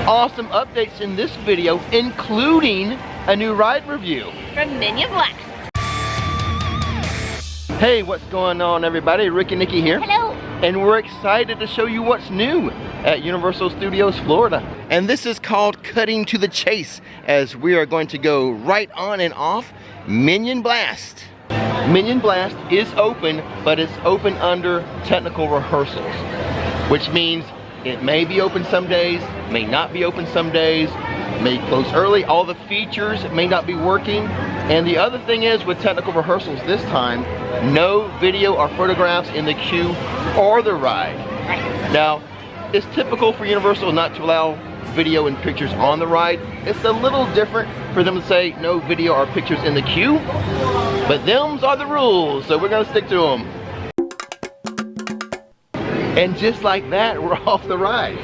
awesome updates in this video, including a new ride review from Minion Blast. Hey, what's going on, everybody? Rick and Nikki here. Hello. And we're excited to show you what's new at Universal Studios Florida. And this is called Cutting to the Chase, as we are going to go right on and off Minion Blast. Minion Blast is open, but it's open under technical rehearsals, which means it may be open some days, may not be open some days, may close early. All the features may not be working. And the other thing is, with technical rehearsals this time, no video or photographs in the queue or the ride. Now, it's typical for Universal not to allow video and pictures on the ride. It's a little different for them to say no video or pictures in the queue, but them's are the rules, so we're gonna stick to them. And just like that, we're off the ride.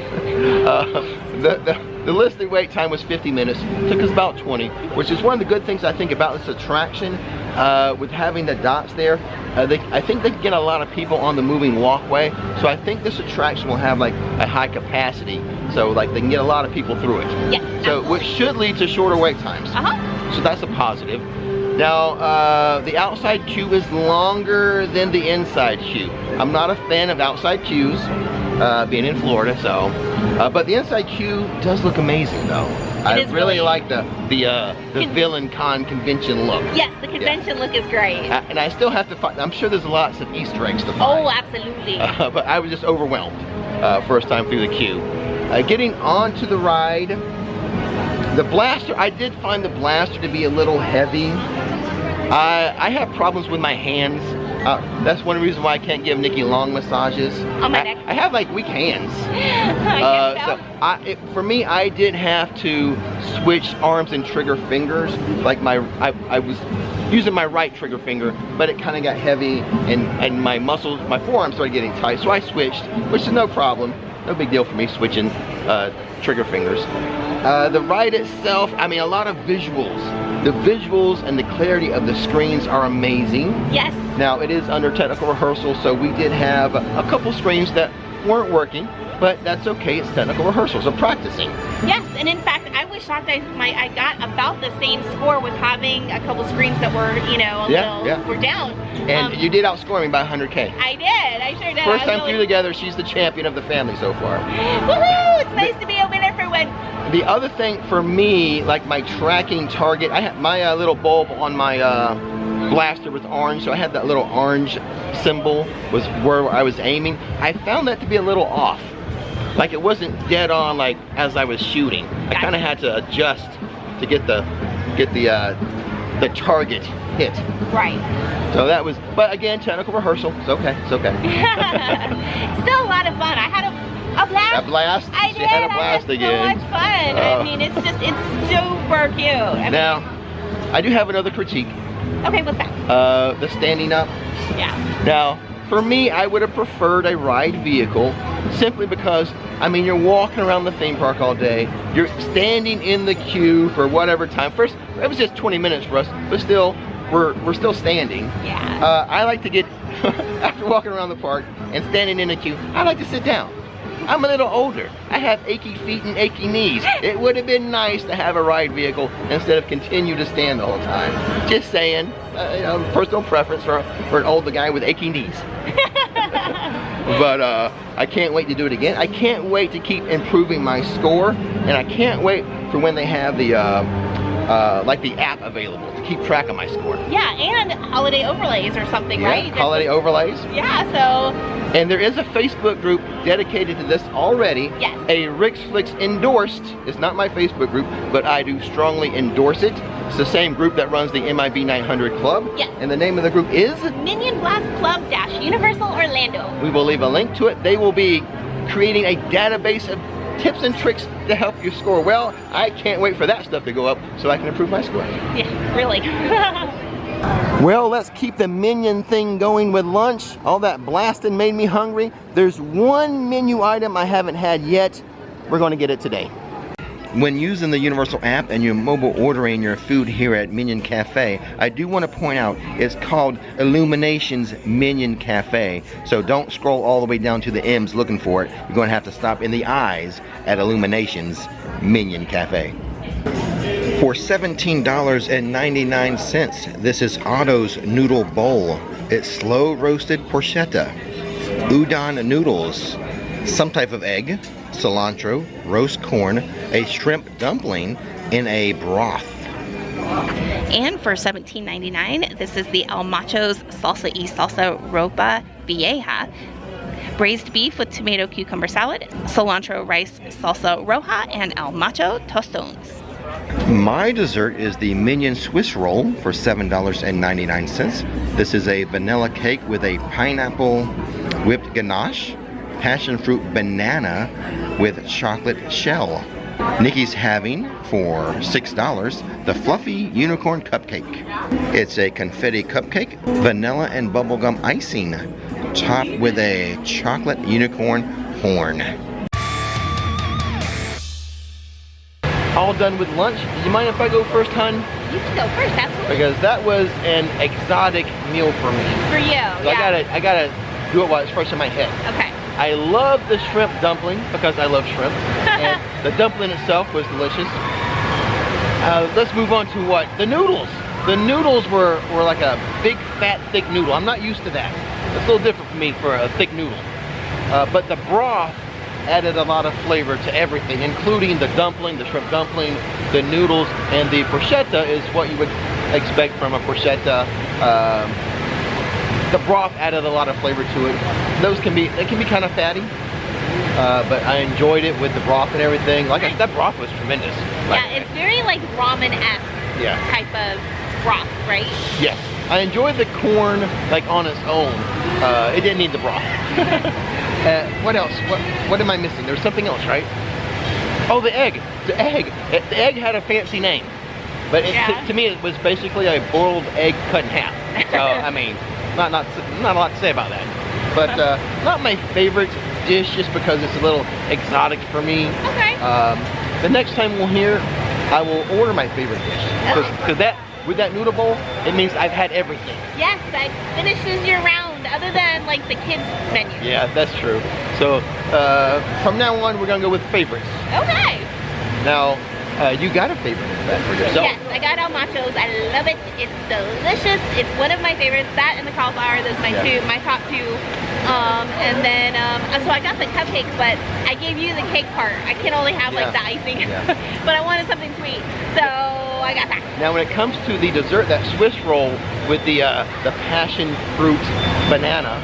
The listed wait time was 50 minutes, took us about 20, which is one of the good things I think about this attraction, with having the dots there. I think they can get a lot of people on the moving walkway, so I think this attraction will have like a high capacity, so like they can get a lot of people through it. Yes, so absolutely. which should lead to shorter wait times. So that's a positive. Now, the outside queue is longer than the inside queue. I'm not a fan of outside queues, being in Florida, so. But the inside queue does look amazing, though. I really like the Villain Con convention look. Yes, the convention look is great. And I still have to find, I'm sure there's lots of Easter eggs to find. Oh, absolutely. But I was just overwhelmed first time through the queue. Getting onto the ride, the blaster, I did find the blaster to be a little heavy. I have problems with my hands. That's one reason why I can't give Nikki long massages. On my neck. I have like weak hands. For me, I did have to switch arms and trigger fingers. Like I was using my right trigger finger, but it kind of got heavy, and my muscles, my forearms started getting tight. So I switched, which is no problem. No big deal for me switching trigger fingers. The ride itself, I mean, a lot of visuals. The visuals and the clarity of the screens are amazing. Yes. Now, it is under technical rehearsal, so we did have a couple screens that weren't working, but that's okay, it's technical rehearsal, so practicing. Yes, and in fact, I was shocked I got about the same score with having a couple screens that were, you know, were down. And you did outscore me by 100K. I did, I sure did. First time through together, she's the champion of the family so far. Woohoo, it's nice to be a winner for once. The other thing for me, like my tracking target, I had my little bulb on my blaster was orange, so I had that little orange symbol was where I was aiming. I found that to be a little off. Like it wasn't dead on like as I was shooting. I kind of had to adjust to get the target hit. Right. So that was, but again, technical rehearsal. It's okay. It's okay. Still a lot of fun. I had a blast. A blast? I did. She had a blast again. So much fun. I mean, it's super cute. Now, I do have another critique. Okay, what's that? The standing up. Yeah. Now, for me, I would have preferred a ride vehicle, simply because, I mean, you're walking around the theme park all day, you're standing in the queue for whatever time. First, it was just 20 minutes for us, but still, we're still standing. Yeah. I like to get, after walking around the park and standing in the queue, I like to sit down. I'm a little older. I have achy feet and achy knees. It would have been nice to have a ride vehicle instead of continue to stand the whole time. Just saying, you know, personal preference for an older guy with achy knees. But I can't wait to do it again. I can't wait to keep improving my score, and I can't wait for when they have the like the app available to keep track of my score. Yeah, and holiday overlays or something, right? Holiday overlays. Yeah, so. And there is a Facebook group dedicated to this already. Yes. A Rix Flix endorsed. It's not my Facebook group, but I do strongly endorse it. It's the same group that runs the MIB 900 Club. Yes. And the name of the group is? Minion Blast Club - Universal Orlando. We will leave a link to it. They will be creating a database of tips and tricks to help you score well. I can't wait for that stuff to go up so I can improve my score. Yeah, really. Well, let's keep the Minion thing going with lunch. All that blasting made me hungry. There's one menu item I haven't had yet. We're going to get it today. When using the Universal app and you're mobile ordering your food here at Minion Cafe, I do want to point out it's called Illumination's Minion Cafe. So don't scroll all the way down to the M's looking for it. You're going to have to stop in the I's at Illumination's Minion Cafe. For $17.99, this is Otto's Noodle Bowl. It's slow roasted porchetta, udon noodles, some type of egg, cilantro, roast corn, a shrimp dumpling, in a broth. And for $17.99, this is the El Macho's Salsa y Salsa Ropa Vieja. Braised beef with tomato cucumber salad, cilantro rice salsa roja, and El Macho tostones. My dessert is the Minion Swiss roll for $7.99. This is a vanilla cake with a pineapple whipped ganache, passion fruit banana with chocolate shell. Nikki's having, for $6, the fluffy unicorn cupcake. It's a confetti cupcake, vanilla and bubblegum icing, topped with a chocolate unicorn horn. All done with lunch. Do you mind if I go first, hun? You can go first, absolutely. Because that was an exotic meal for me. For you, so yeah. I gotta do it while it's fresh in my head. Okay. I love the shrimp dumpling because I love shrimp. And the dumpling itself was delicious. Let's move on to what? The noodles. The noodles were like a big, fat, thick noodle. I'm not used to that. It's a little different for me for a thick noodle. But the broth added a lot of flavor to everything, including the dumpling, the shrimp dumpling, the noodles, and the porchetta is what you would expect from a porchetta. The broth added a lot of flavor to it. They can be kind of fatty, but I enjoyed it with the broth and everything. Like I said, that broth was tremendous. Yeah, it's very like ramen-esque type of broth, right? Yes. I enjoyed the corn like on its own. It didn't need the broth. What else? What am I missing? There's something else, right? Oh, the egg. The egg. The egg had a fancy name, but to me it was basically a boiled egg cut in half. So I mean, not a lot to say about that. But not my favorite dish, just because it's a little exotic for me. Okay. The next time we're here, I will order my favorite dish, because with that noodle bowl, it means I've had everything. Yes, that finishes your round, other than like the kids menu. Yeah, that's true. So from now on, we're gonna go with favorites. Okay. Now, you got a favorite for yourself? Yes, I got El Macho's. I love it. It's delicious. It's one of my favorites. That and the cauliflower. Those are my top two. And then so I got the cupcake, but I gave you the cake part. I can only have like the icing, but I wanted something sweet, so I got that. Now, when it comes to the dessert, that Swiss roll with the passion fruit banana,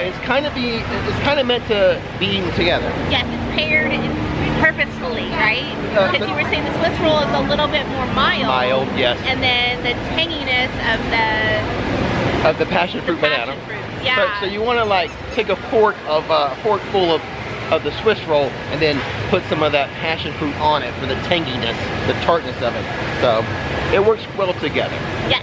it's kind of meant to be eaten together. Yes, it's paired purposefully, right? Because you were saying the Swiss roll is a little bit more mild. Mild, yes. And then the tanginess of the passion fruit banana. Yeah. So you want to like take a forkful of the Swiss roll and then put some of that passion fruit on it for the tanginess, the tartness of it. So it works well together. Yes.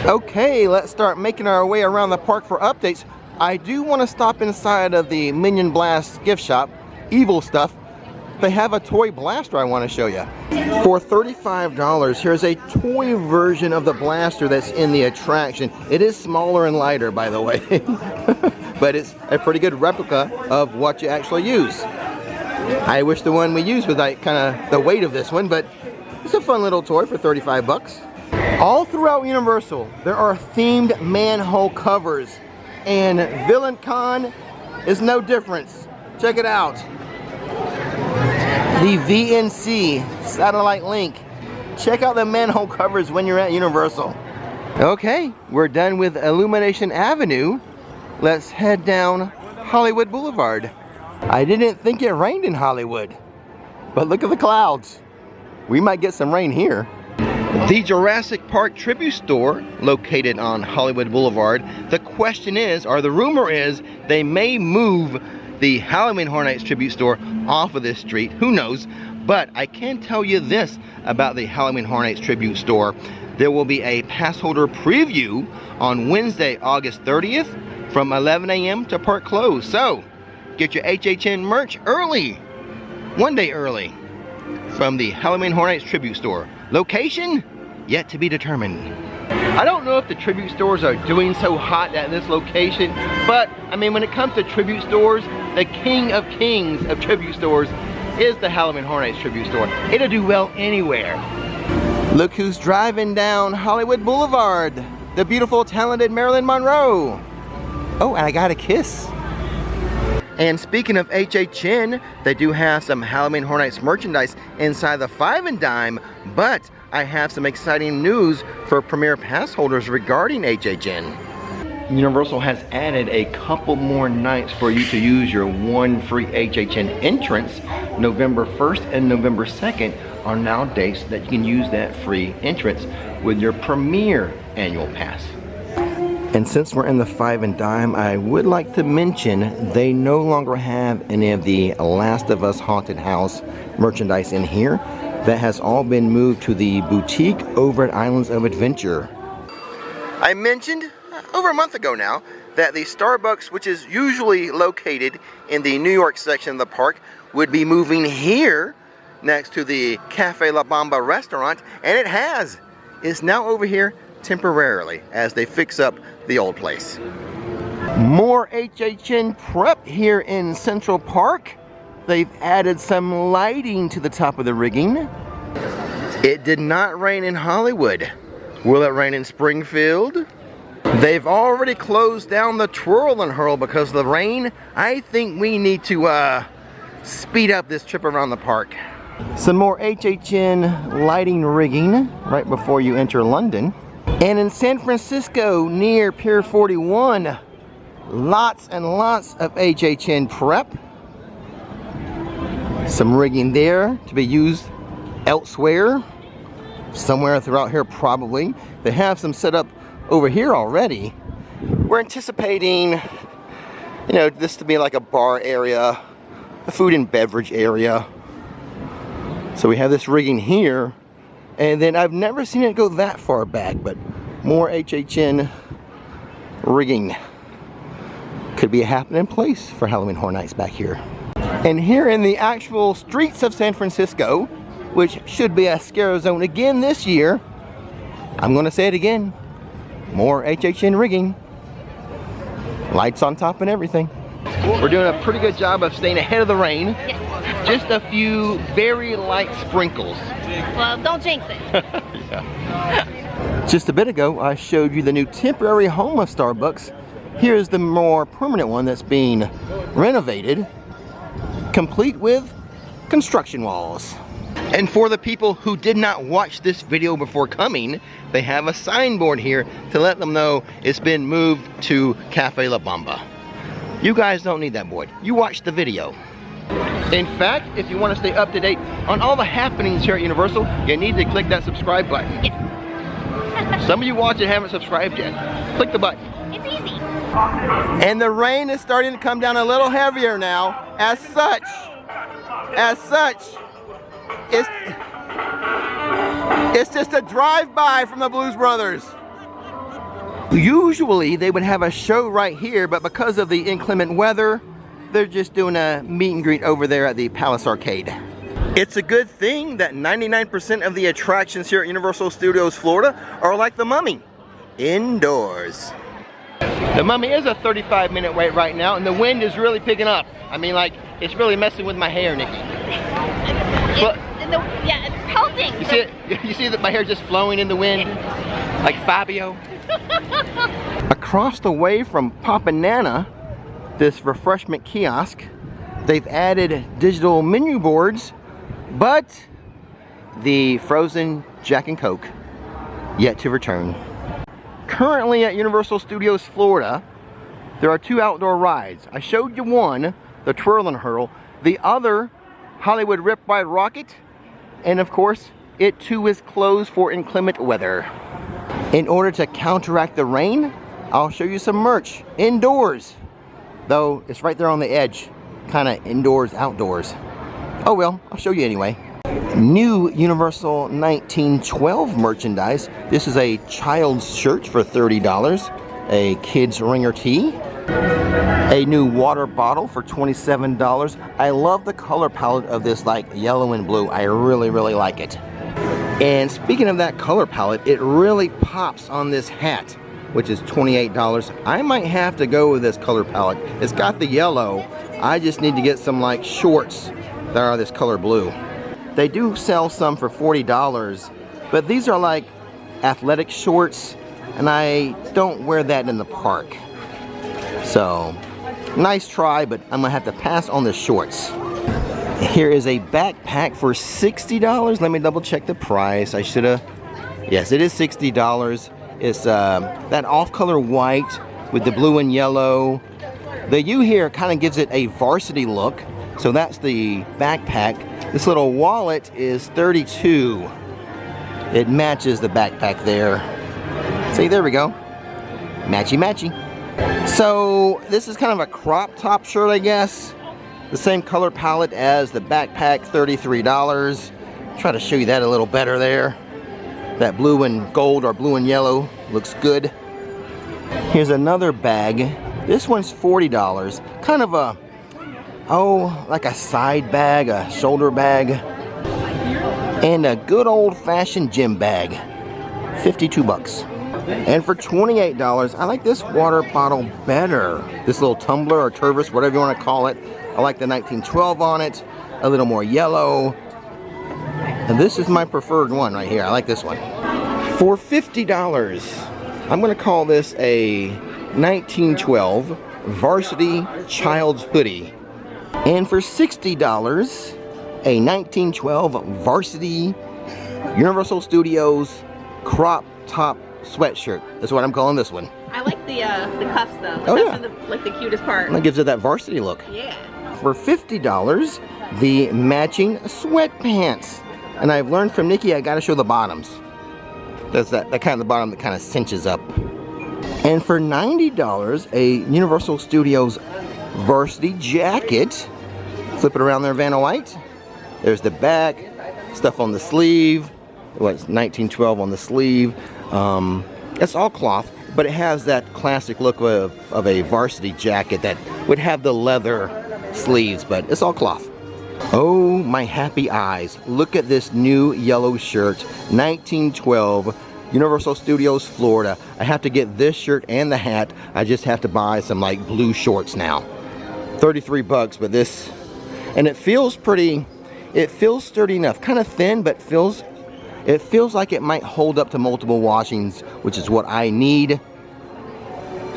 Okay, let's start making our way around the park for updates. I do want to stop inside of the Minion Blast gift shop, evil stuff. They have a toy blaster I want to show you. For $35, here's a toy version of the blaster that's in the attraction. It is smaller and lighter, by the way. But it's a pretty good replica of what you actually use. I wish the one we used was like kind of the weight of this one, but it's a fun little toy for 35 bucks. All throughout Universal, there are themed manhole covers, and Villain Con is no difference. Check it out. The VNC satellite link. Check out the manhole covers when you're at Universal. Okay, we're done with Illumination Avenue. Let's head down Hollywood Boulevard. I didn't think it rained in Hollywood, but look at the clouds. We might get some rain here. The Jurassic Park Tribute Store, located on Hollywood Boulevard. The question is, or the rumor is, they may move the Halloween Horror Nights Tribute Store off of this street. Who knows? But I can tell you this about the Halloween Horror Nights Tribute Store. There will be a pass holder preview on Wednesday, August 30th from 11 a.m. to park close. So get your HHN merch early, one day early, from the Halloween Horror Nights Tribute Store. Location yet to be determined. I don't know if the tribute stores are doing so hot at this location, but I mean, when it comes to tribute stores, the king of kings of tribute stores is the Halloween Horror Nights tribute store. It'll do well anywhere. Look who's driving down Hollywood Boulevard. The beautiful, talented Marilyn Monroe. Oh, and I got a kiss. And speaking of HHN, they do have some Halloween Horror Nights merchandise inside the 5 and Dime, but I have some exciting news for Premier Pass holders regarding HHN. Universal has added a couple more nights for you to use your one free HHN entrance. November 1st and November 2nd are now dates that you can use that free entrance with your Premier annual pass. And since we're in the 5 and Dime, I would like to mention they no longer have any of the Last of Us Haunted House merchandise in here. That has all been moved to the boutique over at Islands of Adventure. I mentioned over a month ago now that the Starbucks, which is usually located in the New York section of the park, would be moving here next to the Cafe La Bamba restaurant, and it has. It's now over here temporarily as they fix up the old place. More HHN prep here in Central Park. They've added some lighting to the top of the rigging. It did not rain in Hollywood. Will it rain in Springfield? They've already closed down the Twirl and Hurl because of the rain. I think we need to speed up this trip around the park. Some more HHN lighting rigging right before you enter London. And in San Francisco near Pier 41, lots and lots of HHN prep. Some rigging there to be used elsewhere. Somewhere throughout here probably. They have some set up over here already. We're anticipating, you know, this to be like a bar area, a food and beverage area. So we have this rigging here, and then I've never seen it go that far back, but more HHN rigging could be a happening place for Halloween Horror Nights back here. And here in the actual streets of San Francisco, which should be a scare zone again this year, I'm gonna say it again, more HHN rigging. Lights on top and everything. We're doing a pretty good job of staying ahead of the rain. Yes. Just a few very light sprinkles. Well, don't jinx it. Yeah. Just a bit ago, I showed you the new temporary home of Starbucks. Here's the more permanent one that's being renovated, complete with construction walls. And for the people who did not watch this video before coming, they have a signboard here to let them know it's been moved to Cafe La Bamba. You guys don't need that board. You watch the video. In fact, if you want to stay up to date on all the happenings here at Universal, you need to click that subscribe button. Yes. Some of you watching haven't subscribed yet. Click the button. It's easy. And the rain is starting to come down a little heavier now. As such, it's just a drive-by from the Blues Brothers. Usually they would have a show right here, but because of the inclement weather, they're just doing a meet and greet over there at the Palace Arcade. It's a good thing that 99% of the attractions here at Universal Studios Florida are like the Mummy, indoors. The Mummy is a 35-minute wait right now, and the wind is really picking up. I mean, like, it's really messing with my hair, Nikki. Yeah, it's pelting. You see it? You see that my hair just flowing in the wind, like Fabio. Across the way from Papa Nana, this refreshment kiosk, they've added digital menu boards, but the frozen Jack and Coke yet to return. Currently at Universal Studios Florida, there are 2 outdoor rides. I showed you one, the Twirl and Hurl, the other, Hollywood Rip Ride Rocket, and of course, it too is closed for inclement weather. In order to counteract the rain, I'll show you some merch indoors. Though it's right there on the edge, kind of indoors, outdoors. Oh well, I'll show you anyway. New Universal 1912 merchandise. This is a child's shirt for $30, a kid's ringer tee, a new water bottle for $27. I love the color palette of this, like yellow and blue. I really like it. And speaking of that color palette, it really pops on this hat, which is $28. I might have to go with this color palette. It's got the yellow. I just need to get some like shorts that are this color blue. They do sell some for $40, but these are like athletic shorts, and I don't wear that in the park. So, nice try, but I'm gonna have to pass on the shorts. Here is a backpack for $60. Let me double check the price. I should have. Yes, it is $60. It's that off-color white with the blue and yellow. The U here kind of gives it a varsity look. So that's the backpack. This little wallet is $32. It matches the backpack there. See, there we go. Matchy matchy. So this is kind of a crop top shirt, I guess. The same color palette as the backpack, $33. Try to show you that a little better there. That blue and gold or blue and yellow looks good. Here's another bag. This one's $40. Kind of a, like a side bag, a shoulder bag. And a good old-fashioned gym bag. 52 bucks. And for $28, I like this water bottle better. This little tumbler or turvis, whatever you want to call it. I like the 1912 on it. A little more yellow. And this is my preferred one right here. I like this one. For $50, I'm going to call this a 1912 varsity child's hoodie. And for $60, a 1912 varsity Universal Studios crop top sweatshirt. That's what I'm calling this one. I like the cuffs though. The cuffs are like the cutest part. And that gives it that varsity look. Yeah. For $50, the matching sweatpants. And I've learned from Nikki I gotta show the bottoms. That's that kind of the bottom that kind of cinches up. And for $90, a Universal Studios varsity jacket. Flip it around there, Vanna White. There's the back, stuff on the sleeve. What's 1912 on the sleeve. It's all cloth, but it has that classic look of a varsity jacket that would have the leather sleeves, but it's all cloth. Oh, my happy eyes. Look at this new yellow shirt, 1912, Universal Studios, Florida. I have to get this shirt and the hat. I just have to buy some like blue shorts now. 33 bucks, but this, and it feels pretty, it feels sturdy enough. Kind of thin, but it feels like it might hold up to multiple washings, which is what I need.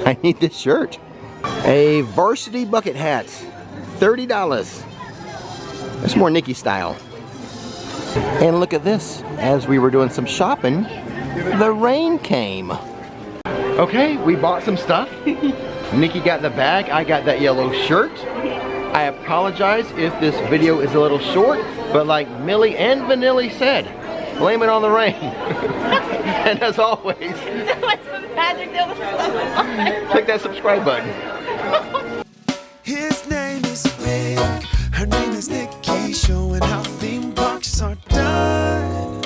I need this shirt. A varsity bucket hat, $30. That's more Nikki style. And look at this. As we were doing some shopping, the rain came. Okay, we bought some stuff. Nikki got the bag, I got that yellow shirt. I apologize if this video is a little short, but like Millie and Vanilli said, blame it on the rain. And as always, click that subscribe button. His name is Rick, her name is Nikki, showing how theme parks are done.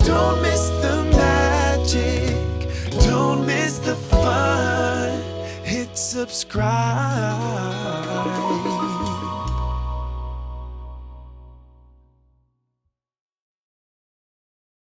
Don't miss the magic, don't miss the fun. Hit subscribe.